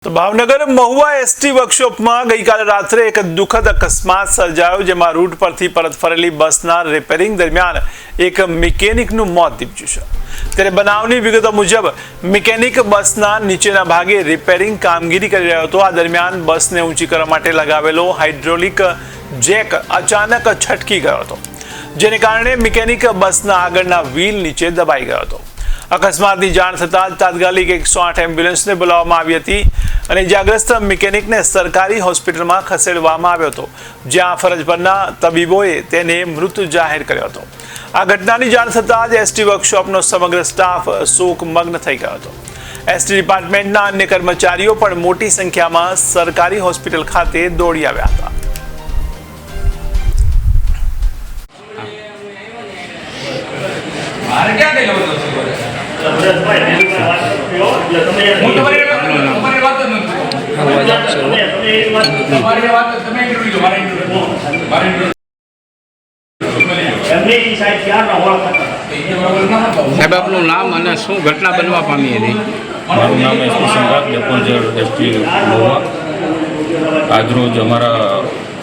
તો ભાવનગર મહુવા એસટી વર્કશોપમાં ગઈકાલે રાત્રે એક દુઃખદ અકસ્માત સર્જાયો, જેમાં રૂટ પરથી પરત ફરેલી બસના રિપેરિંગ દરમિયાન એક મિકેનિકનું મોત નીપજ્યું છે। ત્યારે બનાવની વિગતો મુજબ મિકેનિક બસના નીચેના ભાગે રિપેરિંગ કામગીરી કરી રહ્યો હતો। આ દરમિયાન બસને ઊંચી કરવા માટે લગાવેલો હાઇડ્રોલિક જેક અચાનક છટકી ગયો હતો, જેને કારણે મિકેનિક બસના આગળના વ્હીલ નીચે દબાઈ ગયો હતો। અકસ્માતની જાણ થતાં તાત્કાલિક 108 એમ્બ્યુલન્સને બોલાવવામાં આવી હતી અને ઇજાગ્રસ્ત મિકેનિકને સરકારી હોસ્પિટલમાં ખસેડવામાં આવ્યો હતો, જ્યાં ફરજ પરના તબીબોએ તેને મૃત જાહેર કર્યો હતો। આ ઘટનાની જાણ થતાં જ એસટી વર્કશોપનો સમગ્ર સ્ટાફ શોકમગ્ન થઈ ગયો હતો। એસટી ડિપાર્ટમેન્ટના અન્ય કર્મચારીઓ પણ મોટી સંખ્યામાં સરકારી હોસ્પિટલ ખાતે દોડી આવ્યા હતા। સાહેબ, આપનું નામ અને શું ઘટના બનવા પામી હતી? મારું નામ એસપી સંઘાત, ડેપો એસટી મહુવા। આજરોજ અમારા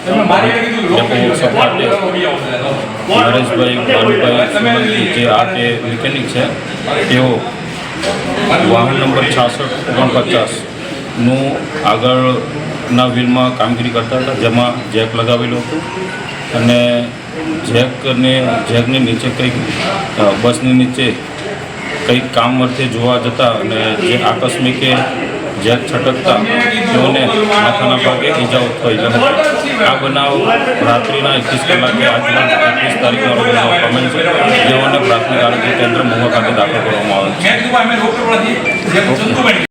ડેપો સપાટે નરેશભાઈ ભાનુભાઈ જે આ તે મિકેનિક છે, તેઓ વાહન નંબર 6649નું આગળના વ્હીલમાં કામગીરી કરતા હતા, જેમાં જેક લગાવેલું હતું અને જેકની નીચે કંઈક બસની નીચે કંઈક કામ અર્થે જોવા જતા અને જે આકસ્મિકે જેક છટકતા તેઓને માથાના ભાગે ઈજાઓ થઈ હતી। આ બનાવ રાત્રિના 21 કલાકે આજના 21 તારીખના રોજ પામેલ છે, જેઓને પ્રાથમિક આરોગ્ય કેન્દ્ર મહુવા ખાતે દાખલ કરવામાં આવે છે।